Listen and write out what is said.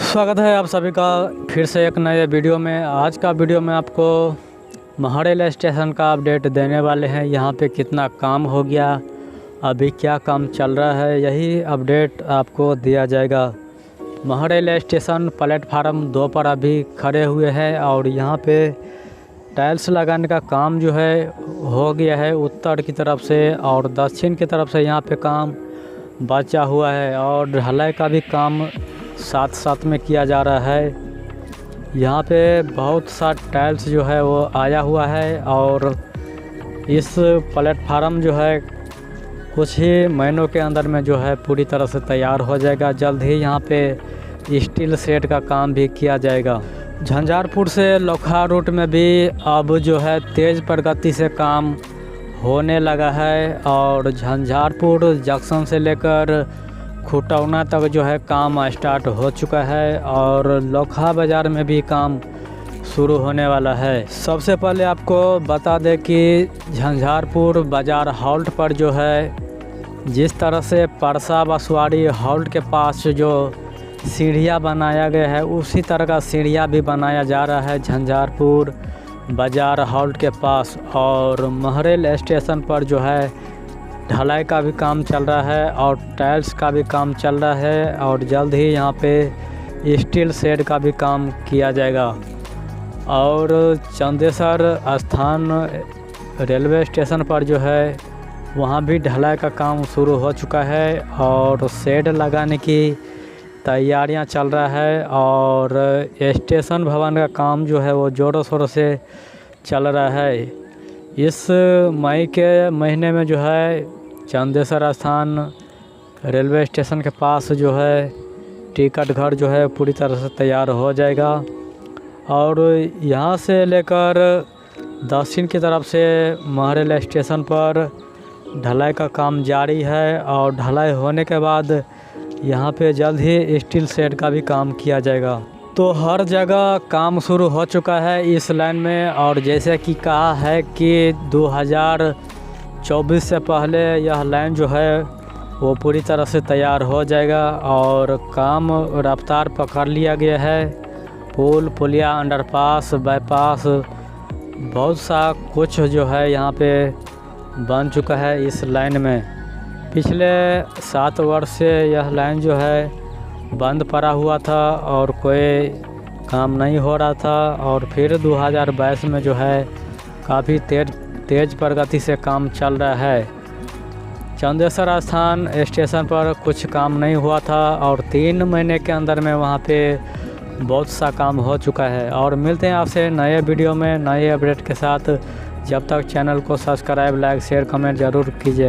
स्वागत है आप सभी का फिर से एक नए वीडियो में। आज का वीडियो में आपको महरेल स्टेशन का अपडेट देने वाले हैं। यहाँ पे कितना काम हो गया, अभी क्या काम चल रहा है, यही अपडेट आपको दिया जाएगा। महरेल स्टेशन प्लेटफार्म 2 पर अभी खड़े हुए हैं और यहाँ पे टाइल्स लगाने का काम जो है हो गया है उत्तर की तरफ से, और दक्षिण की तरफ से यहाँ पे काम बचा हुआ है और ढलाई का भी काम साथ साथ में किया जा रहा है। यहाँ पे बहुत सा टाइल्स जो है वो आया हुआ है और इस प्लेटफार्म जो है कुछ ही महीनों के अंदर में जो है पूरी तरह से तैयार हो जाएगा। जल्द ही यहाँ पे स्टील सेट का काम भी किया जाएगा। झंझारपुर से लोखा रूट में भी अब जो है तेज़ प्रगति से काम होने लगा है और झंझारपुर जंक्शन से लेकर खुटौना तक जो है काम स्टार्ट हो चुका है और लोखा बाज़ार में भी काम शुरू होने वाला है। सबसे पहले आपको बता दें कि झंझारपुर बाज़ार हॉल्ट पर जो है जिस तरह से परसा बसवाड़ी हॉल्ट के पास जो सीढ़ियाँ बनाया गया है उसी तरह का सीढ़ियाँ भी बनाया जा रहा है झंझारपुर बाज़ार हॉल्ट के पास। और महरेल स्टेशन पर जो है ढलाई का भी काम चल रहा है और टाइल्स का भी काम चल रहा है और जल्द ही यहाँ पे स्टील शेड का भी काम किया जाएगा। और चंदेसर स्थान रेलवे स्टेशन पर जो है वहाँ भी ढलाई का काम शुरू हो चुका है और शेड लगाने की तैयारियां चल रहा है और स्टेशन भवन का काम जो है वो ज़ोरों शोरों से चल रहा है। इस मई के महीने में जो है चंदेसर स्थान रेलवे स्टेशन के पास जो है टिकट घर जो है पूरी तरह से तैयार हो जाएगा और यहाँ से लेकर दक्षिण की तरफ से महरेल स्टेशन पर ढलाई का काम जारी है और ढलाई होने के बाद यहाँ पे जल्द ही स्टील शेड का भी काम किया जाएगा। तो हर जगह काम शुरू हो चुका है इस लाइन में और जैसे कि कहा है कि 2024 से पहले यह लाइन जो है वो पूरी तरह से तैयार हो जाएगा और काम रफ्तार पकड़ लिया गया है। पुल पुलिया अंडरपास बाईपास बहुत सा कुछ जो है यहाँ पे बन चुका है इस लाइन में। पिछले 7 वर्ष से यह लाइन जो है बंद पड़ा हुआ था और कोई काम नहीं हो रहा था और फिर 2022 में जो है काफ़ी तेज़ प्रगति से काम चल रहा है। चंदेसर स्थान स्टेशन पर कुछ काम नहीं हुआ था और 3 महीने के अंदर में वहाँ पे बहुत सा काम हो चुका है। और मिलते हैं आपसे नए वीडियो में नए अपडेट के साथ। जब तक चैनल को सब्सक्राइब लाइक शेयर कमेंट ज़रूर कीजिए।